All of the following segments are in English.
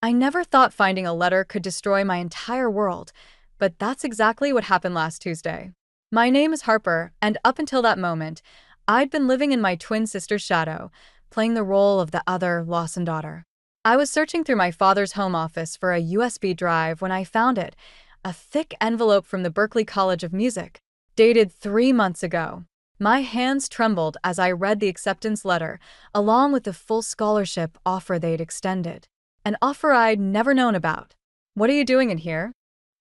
I never thought finding a letter could destroy my entire world, but that's exactly what happened last Tuesday. My name is Harper, and up until that moment, I'd been living in my twin sister's shadow, playing the role of the other Lawson daughter. I was searching through my father's home office for a USB drive when I found it, a thick envelope from the Berklee College of Music, dated 3 months ago. My hands trembled as I read the acceptance letter, along with the full scholarship offer they'd extended. An offer I'd never known about. "What are you doing in here?"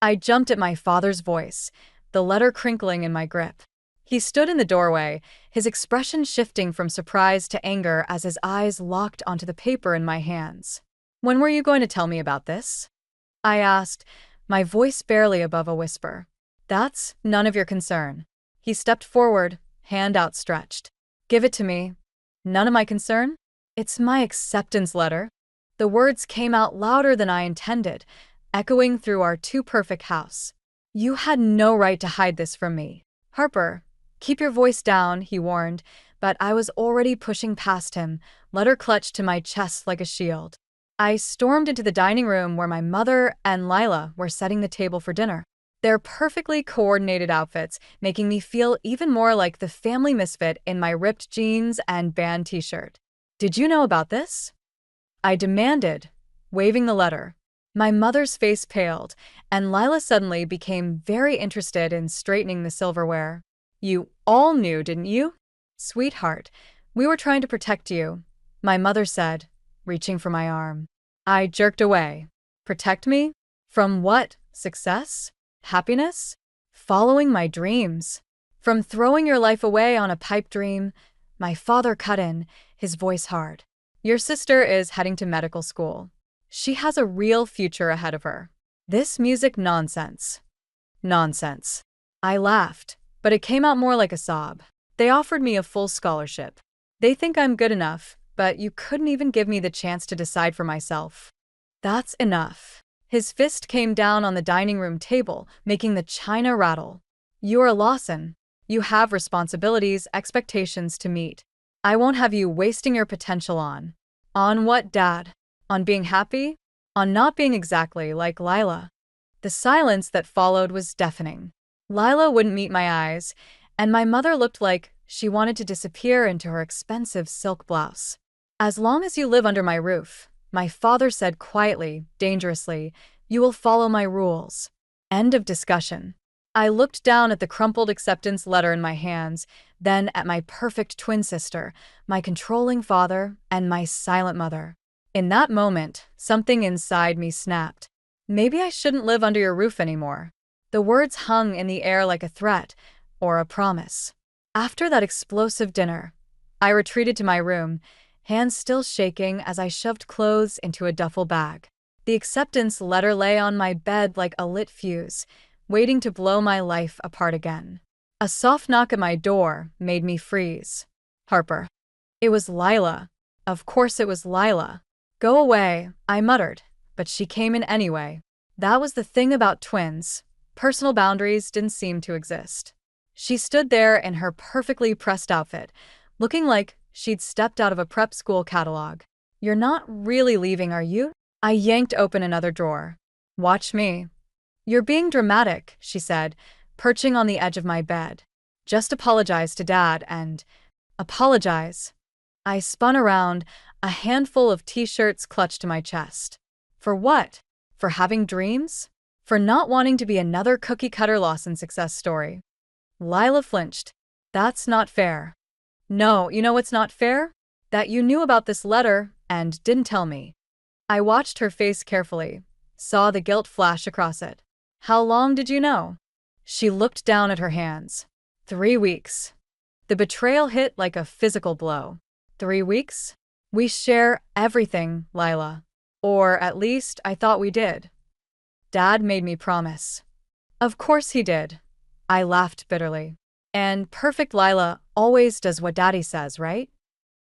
I jumped at my father's voice, the letter crinkling in my grip. He stood in the doorway, his expression shifting from surprise to anger as his eyes locked onto the paper in my hands. "When were you going to tell me about this?" I asked, my voice barely above a whisper. "That's none of your concern." He stepped forward, hand outstretched. "Give it to me." "None of my concern?" "It's my acceptance letter." The words came out louder than I intended, echoing through our too-perfect house. "You had no right to hide this from me." "Harper, keep your voice down," he warned, but I was already pushing past him, letter clutched to my chest like a shield. I stormed into the dining room where my mother and Lila were setting the table for dinner, their perfectly coordinated outfits making me feel even more like the family misfit in my ripped jeans and band t-shirt. "Did you know about this?" I demanded, waving the letter. My mother's face paled, and Lila suddenly became very interested in straightening the silverware. "You all knew, didn't you?" "Sweetheart, we were trying to protect you," my mother said, reaching for my arm. I jerked away. "Protect me? From what? Success? Happiness? Following my dreams? From throwing your life away on a pipe dream?" My father cut in, his voice hard. "Your sister is heading to medical school. She has a real future ahead of her. This music nonsense." "Nonsense." I laughed, but it came out more like a sob. "They offered me a full scholarship. They think I'm good enough, but you couldn't even give me the chance to decide for myself." "That's enough." His fist came down on the dining room table, making the china rattle. "You're a Lawson. You have responsibilities, expectations to meet. I won't have you wasting your potential on." "On what, Dad? On being happy? On not being exactly like Lila?" The silence that followed was deafening. Lila wouldn't meet my eyes, and my mother looked like she wanted to disappear into her expensive silk blouse. "As long as you live under my roof," my father said quietly, dangerously, "you will follow my rules." End of discussion. I looked down at the crumpled acceptance letter in my hands, then at my perfect twin sister, my controlling father, and my silent mother. In that moment, something inside me snapped. Maybe I shouldn't live under your roof anymore. The words hung in the air like a threat, or a promise. After that explosive dinner, I retreated to my room, hands still shaking as I shoved clothes into a duffel bag. The acceptance letter lay on my bed like a lit fuse, waiting to blow my life apart again. A soft knock at my door made me freeze. "Harper." It was Lila. Of course it was Lila. "Go away," I muttered, but she came in anyway. That was the thing about twins. Personal boundaries didn't seem to exist. She stood there in her perfectly pressed outfit, looking like she'd stepped out of a prep school catalog. "You're not really leaving, are you?" I yanked open another drawer. "Watch me." "You're being dramatic," she said, perching on the edge of my bed. "Just apologize to Dad and—" "Apologize?" I spun around, a handful of t-shirts clutched to my chest. "For what? For having dreams? For not wanting to be another cookie-cutter Lawson success story?" Lila flinched. "That's not fair." "No, you know what's not fair? That you knew about this letter and didn't tell me." I watched her face carefully, saw the guilt flash across it. "How long did you know?" She looked down at her hands. 3 weeks. The betrayal hit like a physical blow. 3 weeks? We share everything, Lila. Or at least I thought we did. Dad made me promise. Of course he did. I laughed bitterly. And perfect Lila always does what Daddy says, right?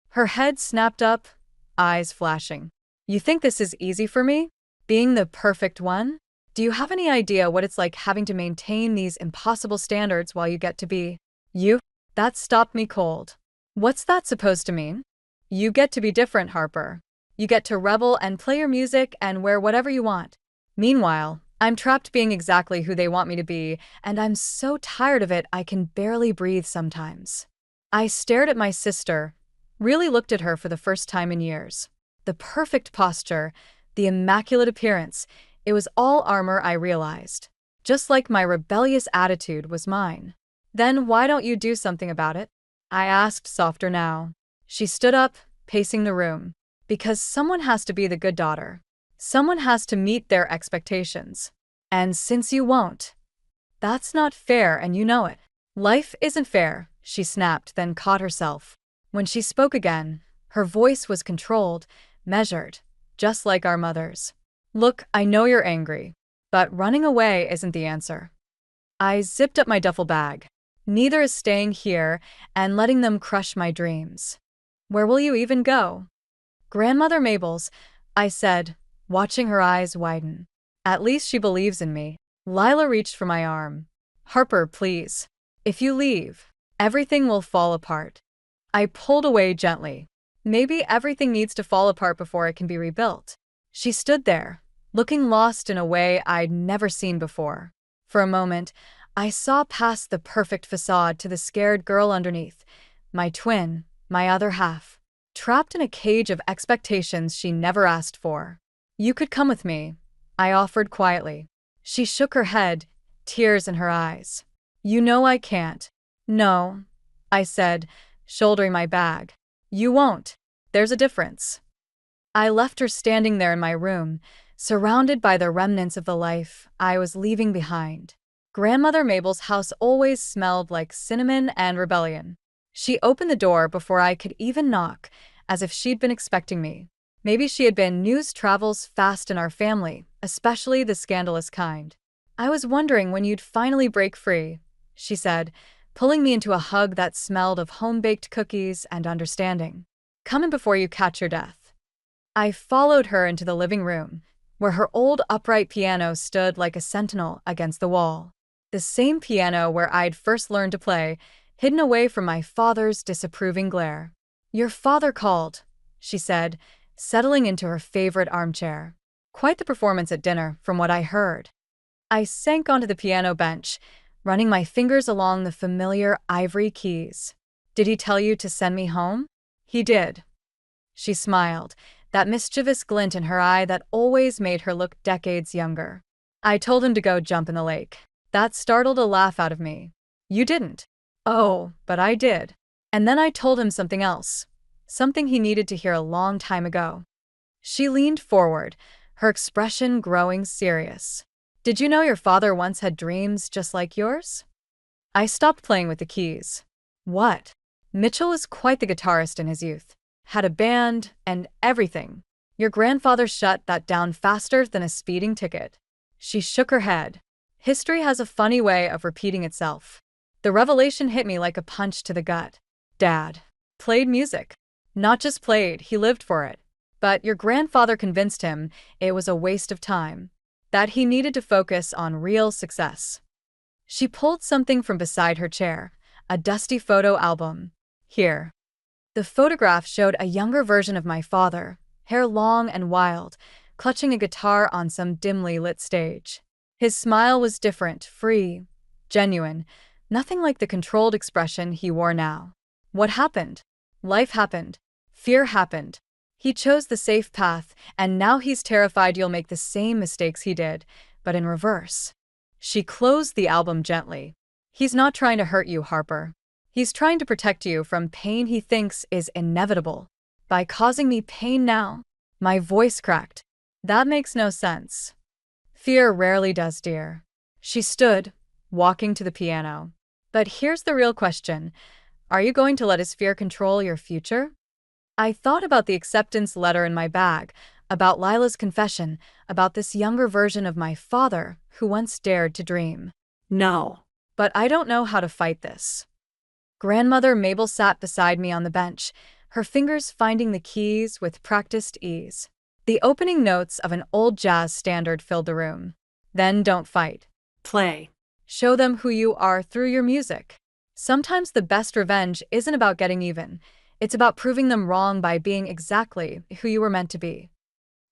Her head snapped up, eyes flashing. "You think this is easy for me? Being the perfect one? Do you have any idea what it's like having to maintain these impossible standards while you get to be you?" That stopped me cold. "What's that supposed to mean?" "You get to be different, Harper. You get to revel and play your music and wear whatever you want. Meanwhile, I'm trapped being exactly who they want me to be, and I'm so tired of it I can barely breathe sometimes. I stared at my sister, really looked at her for the first time in years. The perfect posture, the immaculate appearance, it was all armor, I realized. Just like my rebellious attitude was mine. Then why don't you do something about it? I asked, softer now. She stood up, pacing the room. Because someone has to be the good daughter. Someone has to meet their expectations. And since you won't, that's not fair and you know it. Life isn't fair, she snapped, then caught herself. When she spoke again, her voice was controlled, measured, just like our mother's. Look, I know you're angry, but running away isn't the answer. I zipped up my duffel bag. Neither is staying here and letting them crush my dreams. Where will you even go? Grandmother Mabel's, I said, watching her eyes widen. At least she believes in me. Lila reached for my arm. Harper, please. If you leave, everything will fall apart. I pulled away gently. Maybe everything needs to fall apart before it can be rebuilt. She stood there, looking lost in a way I'd never seen before. For a moment, I saw past the perfect facade to the scared girl underneath. My twin, my other half. Trapped in a cage of expectations she never asked for. You could come with me, I offered quietly. She shook her head, tears in her eyes. You know I can't. No, I said, shouldering my bag. You won't. There's a difference. I left her standing there in my room, surrounded by the remnants of the life I was leaving behind. Grandmother Mabel's house always smelled like cinnamon and rebellion. She opened the door before I could even knock, as if she'd been expecting me. Maybe she had been. News travels fast in our family, especially the scandalous kind. I was wondering when you'd finally break free, she said, pulling me into a hug that smelled of home-baked cookies and understanding. Come in before you catch your death. I followed her into the living room, where her old upright piano stood like a sentinel against the wall. The same piano where I'd first learned to play, hidden away from my father's disapproving glare. Your father called, she said, settling into her favorite armchair. Quite the performance at dinner, from what I heard. I sank onto the piano bench, running my fingers along the familiar ivory keys. Did he tell you to send me home? He did. She smiled, that mischievous glint in her eye that always made her look decades younger. I told him to go jump in the lake. That startled a laugh out of me. You didn't. Oh, but I did. And then I told him something else. Something he needed to hear a long time ago. She leaned forward, her expression growing serious. Did you know your father once had dreams just like yours? I stopped playing with the keys. What? Mitchell was quite the guitarist in his youth. Had a band and everything. Your grandfather shut that down faster than a speeding ticket. She shook her head. History has a funny way of repeating itself. The revelation hit me like a punch to the gut. Dad played music. Not just played, he lived for it. But your grandfather convinced him it was a waste of time, that he needed to focus on real success. She pulled something from beside her chair, a dusty photo album. Here. The photograph showed a younger version of my father, hair long and wild, clutching a guitar on some dimly lit stage. His smile was different, free, genuine, nothing like the controlled expression he wore now. What happened? Life happened. Fear happened. He chose the safe path, and now he's terrified you'll make the same mistakes he did, but in reverse. She closed the album gently. He's not trying to hurt you, Harper. He's trying to protect you from pain he thinks is inevitable. By causing me pain now, my voice cracked. That makes no sense. Fear rarely does, dear. She stood, walking to the piano. But here's the real question. Are you going to let his fear control your future? I thought about the acceptance letter in my bag, about Lila's confession, about this younger version of my father who once dared to dream. No. But I don't know how to fight this. Grandmother Mabel sat beside me on the bench, her fingers finding the keys with practiced ease. The opening notes of an old jazz standard filled the room. Then don't fight. Play. Show them who you are through your music. Sometimes the best revenge isn't about getting even. It's about proving them wrong by being exactly who you were meant to be.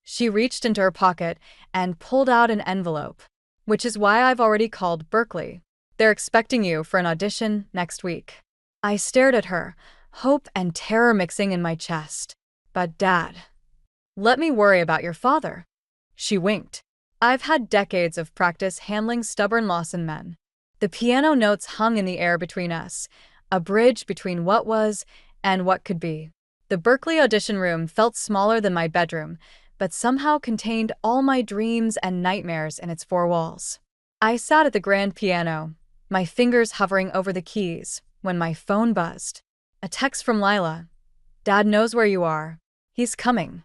She reached into her pocket and pulled out an envelope, which is why I've already called Berkeley. They're expecting you for an audition next week. I stared at her, hope and terror mixing in my chest. But Dad, let me worry about your father. She winked. I've had decades of practice handling stubborn Lawson men. The piano notes hung in the air between us, a bridge between what was and what could be. The Berkeley audition room felt smaller than my bedroom, but somehow contained all my dreams and nightmares in its four walls. I sat at the grand piano, my fingers hovering over the keys, when my phone buzzed. A text from Lila. Dad knows where you are. He's coming.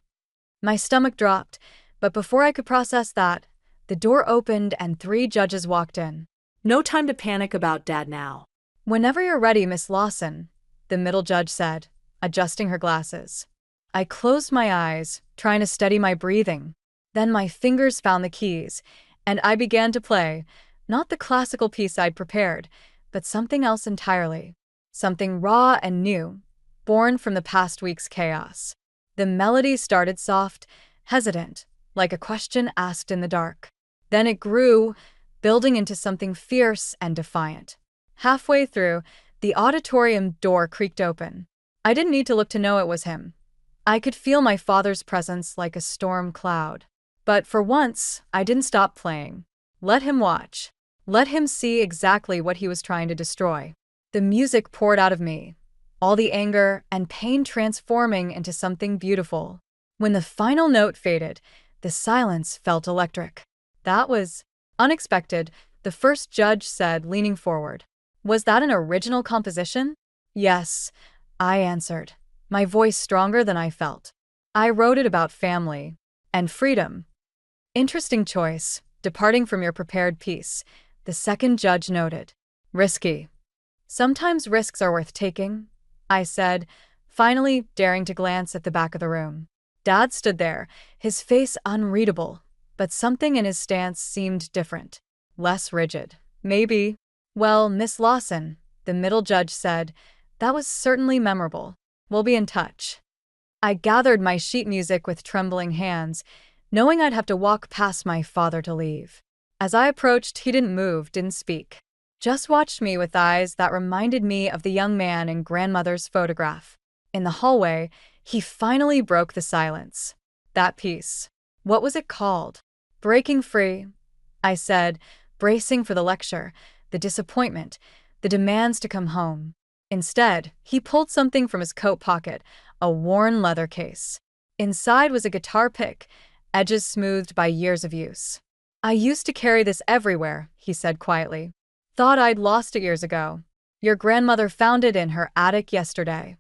My stomach dropped, but before I could process that, the door opened and 3 judges walked in. No time to panic about Dad now. Whenever you're ready, Miss Lawson, the middle judge said, adjusting her glasses. I closed my eyes, trying to steady my breathing. Then my fingers found the keys, and I began to play, not the classical piece I'd prepared, but something else entirely. Something raw and new, born from the past week's chaos. The melody started soft, hesitant, like a question asked in the dark. Then it grew, building into something fierce and defiant. Halfway through, the auditorium door creaked open. I didn't need to look to know it was him. I could feel my father's presence like a storm cloud. But for once, I didn't stop playing. Let him watch. Let him see exactly what he was trying to destroy. The music poured out of me, all the anger and pain transforming into something beautiful. When the final note faded, the silence felt electric. That was unexpected, the first judge said, leaning forward. Was that an original composition? Yes, I answered, my voice stronger than I felt. I wrote it about family and freedom. Interesting choice, departing from your prepared piece, the second judge noted. Risky. Sometimes risks are worth taking, I said, finally daring to glance at the back of the room. Dad stood there, his face unreadable, but something in his stance seemed different, less rigid. Maybe. Well, Miss Lawson, the middle judge said, that was certainly memorable. We'll be in touch. I gathered my sheet music with trembling hands, knowing I'd have to walk past my father to leave. As I approached, he didn't move, didn't speak. Just watched me with eyes that reminded me of the young man in grandmother's photograph. In the hallway, he finally broke the silence. That piece. What was it called? Breaking Free, I said, bracing for the lecture, the disappointment, the demands to come home. Instead, he pulled something from his coat pocket, a worn leather case. Inside was a guitar pick, edges smoothed by years of use. I used to carry this everywhere, he said quietly. Thought I'd lost it years ago. Your grandmother found it in her attic yesterday.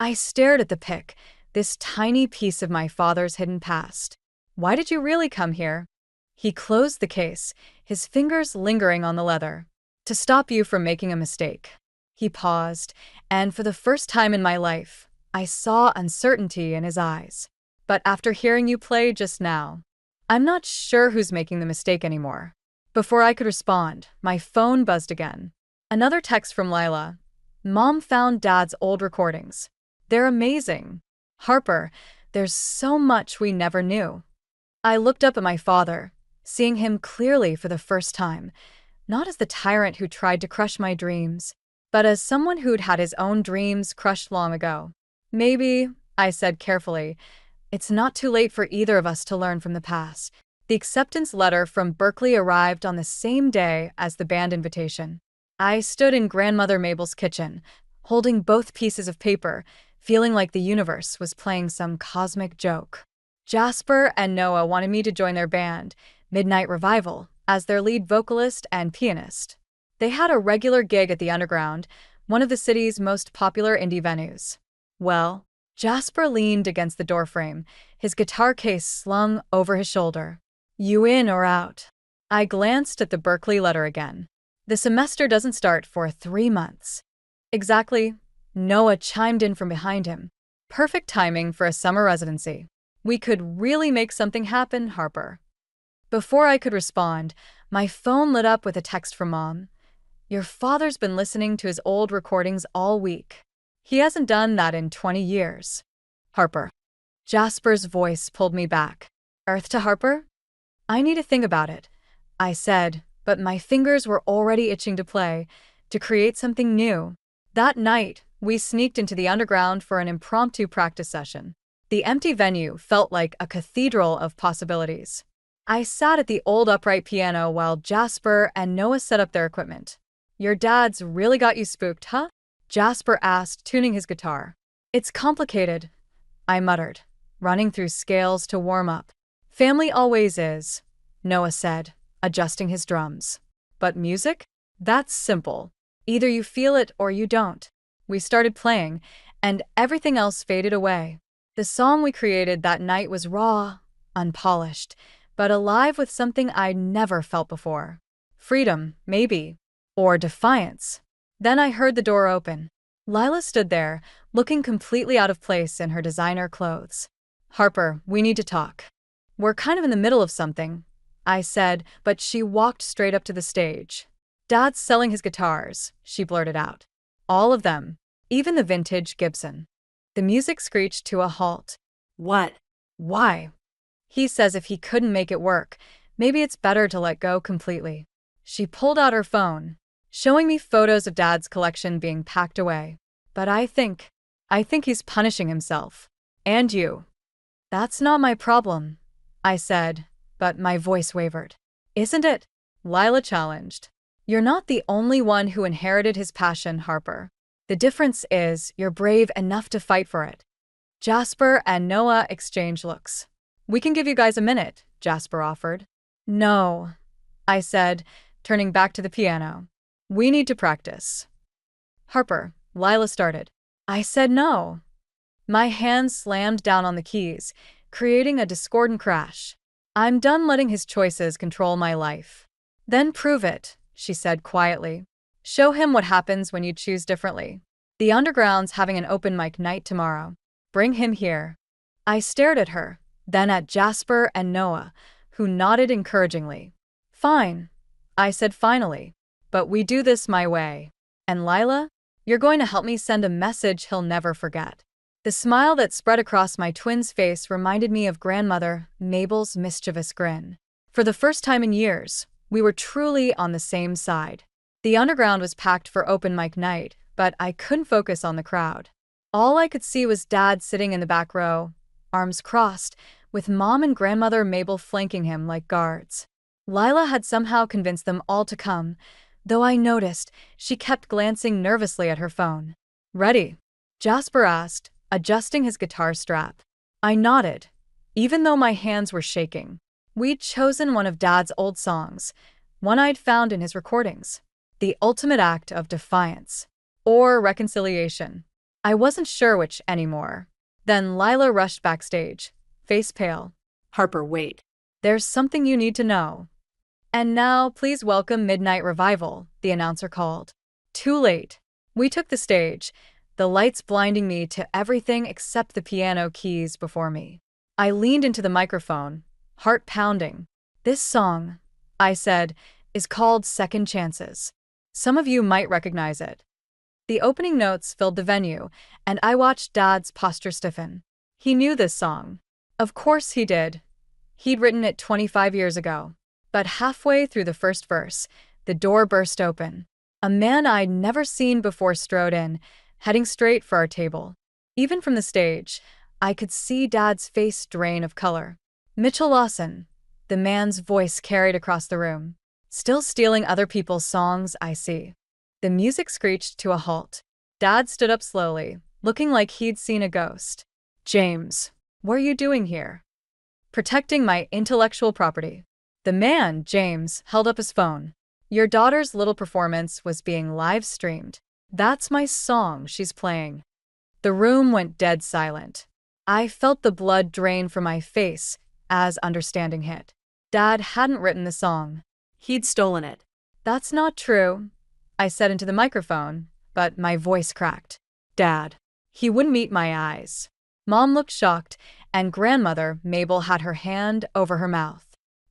I stared at the pick, this tiny piece of my father's hidden past. Why did you really come here? He closed the case, his fingers lingering on the leather. To stop you from making a mistake. He paused, and for the first time in my life, I saw uncertainty in his eyes. But after hearing you play just now, I'm not sure who's making the mistake anymore. Before I could respond, my phone buzzed again. Another text from Lila. Mom found Dad's old recordings. They're amazing. Harper, there's so much we never knew. I looked up at my father, seeing him clearly for the first time, not as the tyrant who tried to crush my dreams, but as someone who'd had his own dreams crushed long ago. Maybe, I said carefully, it's not too late for either of us to learn from the past. The acceptance letter from Berkeley arrived on the same day as the band invitation. I stood in Grandmother Mabel's kitchen, holding both pieces of paper, feeling like the universe was playing some cosmic joke. Jasper and Noah wanted me to join their band, Midnight Revival, as their lead vocalist and pianist. They had a regular gig at the Underground, one of the city's most popular indie venues. Well, Jasper leaned against the doorframe, his guitar case slung over his shoulder. You in or out? I glanced at the Berkeley letter again. The semester doesn't start for 3 months. Exactly. Noah chimed in from behind him. Perfect timing for a summer residency. We could really make something happen, Harper. Before I could respond, my phone lit up with a text from Mom. Your father's been listening to his old recordings all week. He hasn't done that in 20 years. Harper. Jasper's voice pulled me back. Earth to Harper? I need to think about it, I said, but my fingers were already itching to play, to create something new. That night, we sneaked into the underground for an impromptu practice session. The empty venue felt like a cathedral of possibilities. I sat at the old upright piano while Jasper and Noah set up their equipment. Your dad's really got you spooked, huh? Jasper asked, tuning his guitar. It's complicated, I muttered, running through scales to warm up. Family always is, Noah said, adjusting his drums. But music? That's simple. Either you feel it or you don't. We started playing, and everything else faded away. The song we created that night was raw, unpolished, but alive with something I'd never felt before. Freedom, maybe. Or defiance. Then I heard the door open. Lila stood there, looking completely out of place in her designer clothes. Harper, we need to talk. We're kind of in the middle of something, I said, but she walked straight up to the stage. Dad's selling his guitars, she blurted out. All of them, even the vintage Gibson. The music screeched to a halt. What? Why? He says if he couldn't make it work, maybe it's better to let go completely. She pulled out her phone, showing me photos of Dad's collection being packed away. But I think he's punishing himself. And you. That's not my problem, I said, but my voice wavered. Isn't it? Lila challenged. You're not the only one who inherited his passion, Harper. The difference is you're brave enough to fight for it. Jasper and Noah exchanged looks. We can give you guys a minute, Jasper offered. No, I said, turning back to the piano. We need to practice. Harper, Lila started. I said no. My hands slammed down on the keys, creating a discordant crash. I'm done letting his choices control my life. Then prove it, she said quietly. Show him what happens when you choose differently. The Underground's having an open mic night tomorrow. Bring him here. I stared at her, then at Jasper and Noah, who nodded encouragingly. Fine, I said finally, but we do this my way. And Lila, you're going to help me send a message he'll never forget. The smile that spread across my twin's face reminded me of grandmother Mabel's mischievous grin. For the first time in years, we were truly on the same side. The Underground was packed for open mic night, but I couldn't focus on the crowd. All I could see was Dad sitting in the back row, arms crossed, with Mom and Grandmother Mabel flanking him like guards. Lila had somehow convinced them all to come, though I noticed she kept glancing nervously at her phone. Ready? Jasper asked, adjusting his guitar strap. I nodded, even though my hands were shaking. We'd chosen one of Dad's old songs, one I'd found in his recordings. The ultimate act of defiance. Or reconciliation. I wasn't sure which anymore. Then Lila rushed backstage, face pale. Harper, wait. There's something you need to know. And now, please welcome Midnight Revival, the announcer called. Too late. We took the stage, the lights blinding me to everything except the piano keys before me. I leaned into the microphone, heart pounding. This song, I said, is called Second Chances. Some of you might recognize it. The opening notes filled the venue, and I watched Dad's posture stiffen. He knew this song. Of course he did. He'd written it 25 years ago. But halfway through the first verse, the door burst open. A man I'd never seen before strode in, heading straight for our table. Even from the stage, I could see Dad's face drain of color. Mitchell Lawson, the man's voice carried across the room. Still stealing other people's songs, I see. The music screeched to a halt. Dad stood up slowly, looking like he'd seen a ghost. James, what are you doing here? Protecting my intellectual property. The man, James, held up his phone. Your daughter's little performance was being live-streamed. That's my song she's playing. The room went dead silent. I felt the blood drain from my face as understanding hit. Dad hadn't written the song. He'd stolen it. That's not true, I said into the microphone, but my voice cracked. Dad. He wouldn't meet my eyes. Mom looked shocked, and Grandmother Mabel had her hand over her mouth.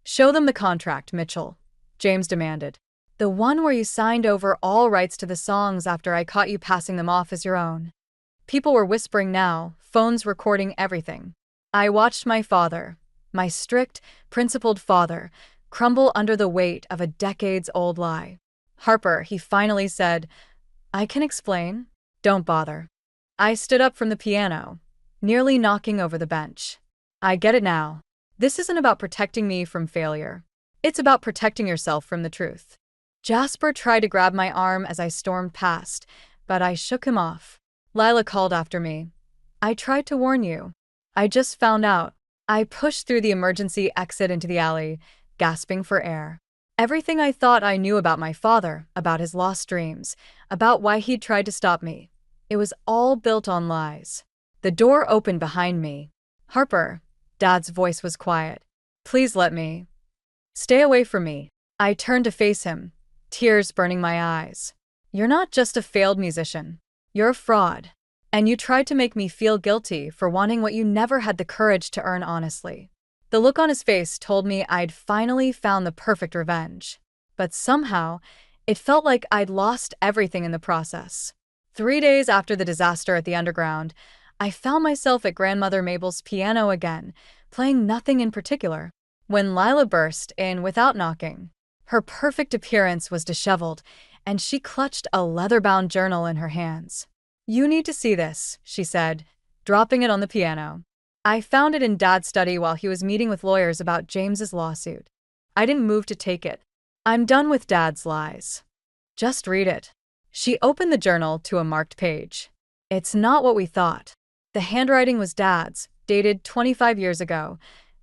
Show them the contract, Mitchell, James demanded. The one where you signed over all rights to the songs after I caught you passing them off as your own. People were whispering now, phones recording everything. I watched my father, my strict, principled father, crumble under the weight of a decades-old lie. Harper, he finally said, I can explain. Don't bother. I stood up from the piano, nearly knocking over the bench. I get it now. This isn't about protecting me from failure. It's about protecting yourself from the truth. Jasper tried to grab my arm as I stormed past, but I shook him off. Lila called after me. I tried to warn you. I just found out. I pushed through the emergency exit into the alley, gasping for air. Everything I thought I knew about my father, about his lost dreams, about why he'd tried to stop me, it was all built on lies. The door opened behind me. Harper, Dad's voice was quiet. Please let me. Stay away from me. I turned to face him, tears burning my eyes. You're not just a failed musician. You're a fraud. And you tried to make me feel guilty for wanting what you never had the courage to earn honestly. The look on his face told me I'd finally found the perfect revenge. But somehow, it felt like I'd lost everything in the process. 3 days after the disaster at the Underground, I found myself at Grandmother Mabel's piano again, playing nothing in particular, when Lila burst in without knocking. Her perfect appearance was disheveled, and she clutched a leather-bound journal in her hands. You need to see this, she said, dropping it on the piano. I found it in Dad's study while he was meeting with lawyers about James's lawsuit. I didn't move to take it. I'm done with Dad's lies. Just read it. She opened the journal to a marked page. It's not what we thought. The handwriting was Dad's, dated 25 years ago.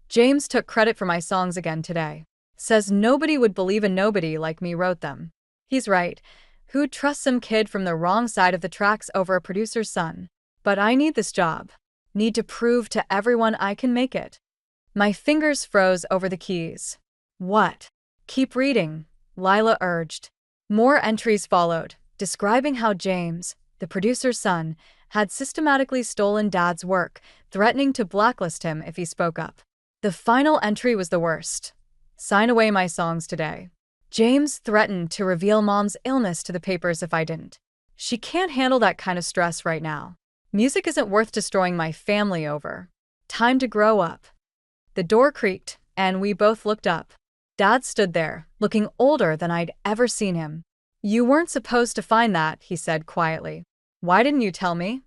James took credit for my songs again today. Says nobody would believe a nobody like me wrote them. He's right. Who'd trust some kid from the wrong side of the tracks over a producer's son? But I need this job. Need to prove to everyone I can make it. My fingers froze over the keys. What? Keep reading, Lila urged. More entries followed, describing how James, the producer's son, had systematically stolen Dad's work, threatening to blacklist him if he spoke up. The final entry was the worst. Sign away my songs today. James threatened to reveal Mom's illness to the papers if I didn't. She can't handle that kind of stress right now. Music isn't worth destroying my family over. Time to grow up. The door creaked, and we both looked up. Dad stood there, looking older than I'd ever seen him. You weren't supposed to find that, he said quietly. Why didn't you tell me?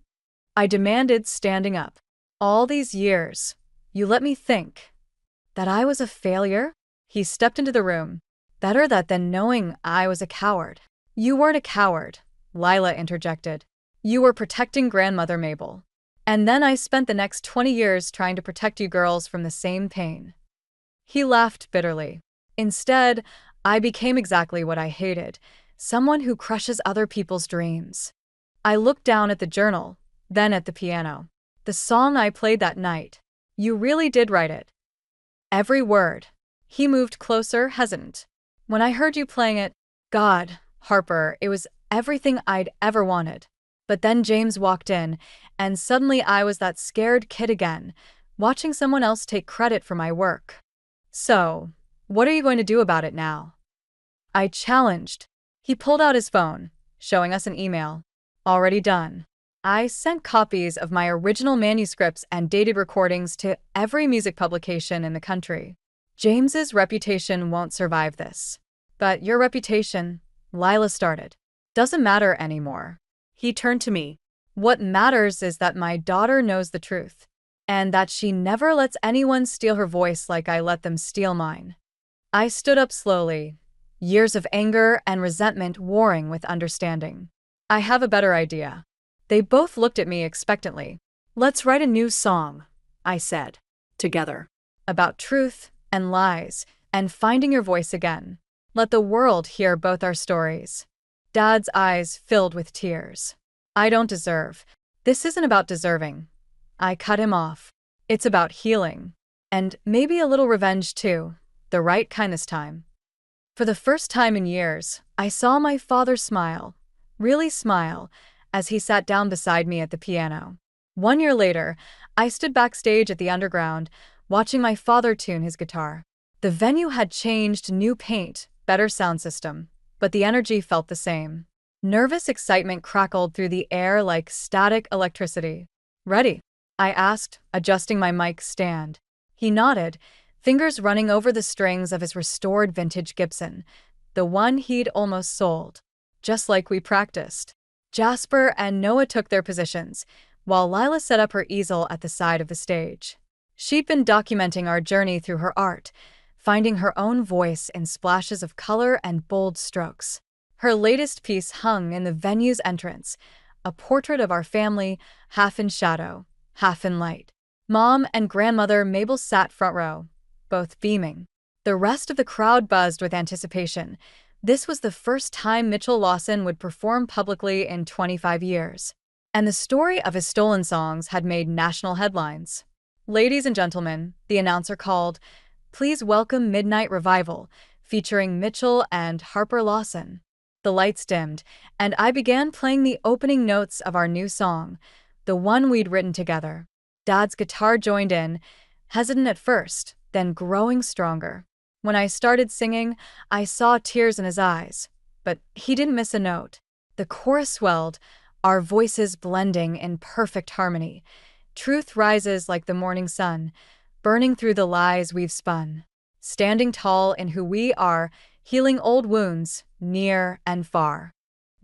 I demanded, standing up. All these years, you let me think that I was a failure? He stepped into the room. Better that than knowing I was a coward. You weren't a coward, Lila interjected. You were protecting Grandmother Mabel. And then I spent the next 20 years trying to protect you girls from the same pain. He laughed bitterly. Instead, I became exactly what I hated, someone who crushes other people's dreams. I looked down at the journal, then at the piano. The song I played that night. You really did write it. Every word. He moved closer, hesitant. When I heard you playing it, God, Harper, it was everything I'd ever wanted. But then James walked in, and suddenly I was that scared kid again, watching someone else take credit for my work. So, what are you going to do about it now? I challenged. He pulled out his phone, showing us an email. Already done. I sent copies of my original manuscripts and dated recordings to every music publication in the country. James's reputation won't survive this. But your reputation, Lila started, doesn't matter anymore. He turned to me. What matters is that my daughter knows the truth, and that she never lets anyone steal her voice like I let them steal mine. I stood up slowly, years of anger and resentment warring with understanding. I have a better idea. They both looked at me expectantly. Let's write a new song, I said. Together. About truth and lies and finding your voice again. Let the world hear both our stories. Dad's eyes filled with tears. I don't deserve. This isn't about deserving. I cut him off. It's about healing. And maybe a little revenge too. The right kind this time. For the first time in years, I saw my father smile. Really smile, as he sat down beside me at the piano. 1 year later, I stood backstage at the Underground, watching my father tune his guitar. The venue had changed, new paint, better sound system, but the energy felt the same. Nervous excitement crackled through the air like static electricity. "Ready?" I asked, adjusting my mic stand. He nodded, fingers running over the strings of his restored vintage Gibson, the one he'd almost sold. Just like we practiced. Jasper and Noah took their positions, while Lila set up her easel at the side of the stage. She'd been documenting our journey through her art, finding her own voice in splashes of color and bold strokes. Her latest piece hung in the venue's entrance, a portrait of our family, half in shadow, half in light. Mom and grandmother Mabel sat front row, both beaming. The rest of the crowd buzzed with anticipation. This was the first time Mitchell Lawson would perform publicly in 25 years. And the story of his stolen songs had made national headlines. "Ladies and gentlemen," the announcer called, "please welcome Midnight Revival, featuring Mitchell and Harper Lawson." The lights dimmed, and I began playing the opening notes of our new song, the one we'd written together. Dad's guitar joined in, hesitant at first, then growing stronger. When I started singing, I saw tears in his eyes, but he didn't miss a note. The chorus swelled, our voices blending in perfect harmony. Truth rises like the morning sun, burning through the lies we've spun. Standing tall in who we are, healing old wounds, near and far.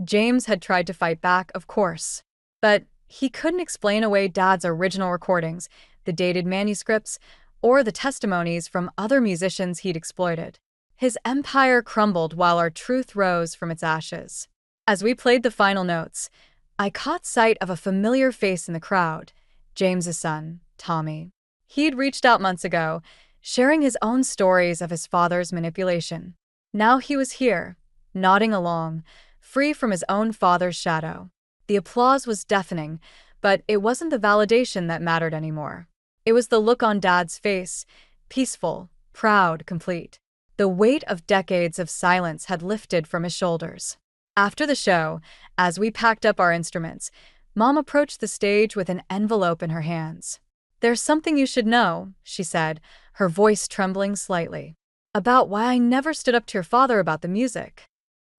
James had tried to fight back, of course, but he couldn't explain away Dad's original recordings, the dated manuscripts, or the testimonies from other musicians he'd exploited. His empire crumbled while our truth rose from its ashes. As we played the final notes, I caught sight of a familiar face in the crowd, James's son, Tommy. He'd reached out months ago, sharing his own stories of his father's manipulation. Now he was here, nodding along, free from his own father's shadow. The applause was deafening, but it wasn't the validation that mattered anymore. It was the look on Dad's face, peaceful, proud, complete. The weight of decades of silence had lifted from his shoulders. After the show, as we packed up our instruments, Mom approached the stage with an envelope in her hands. "There's something you should know," she said, her voice trembling slightly, "about why I never stood up to your father about the music."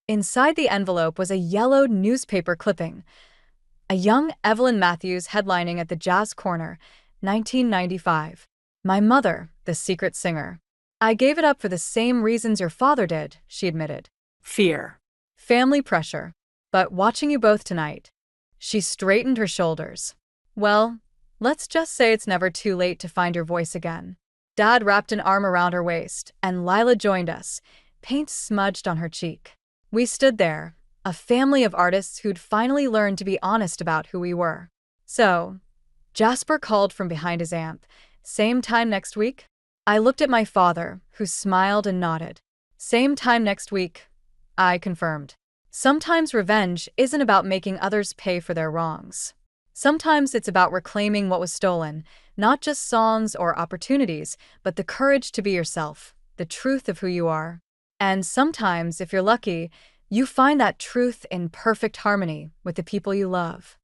Inside the envelope was a yellowed newspaper clipping. A young Evelyn Matthews headlining at the Jazz Corner, 1995. "My mother, the secret singer. I gave it up for the same reasons your father did," she admitted. Fear. "Family pressure. But watching you both tonight." She straightened her shoulders. "Well, let's just say it's never too late to find your voice again." Dad wrapped an arm around her waist, and Lila joined us, paint smudged on her cheek. We stood there, a family of artists who'd finally learned to be honest about who we were. "So," Jasper called from behind his amp, "same time next week?" I looked at my father, who smiled and nodded. "Same time next week," I confirmed. Sometimes revenge isn't about making others pay for their wrongs. Sometimes it's about reclaiming what was stolen, not just songs or opportunities, but the courage to be yourself, the truth of who you are. And sometimes, if you're lucky, you find that truth in perfect harmony with the people you love.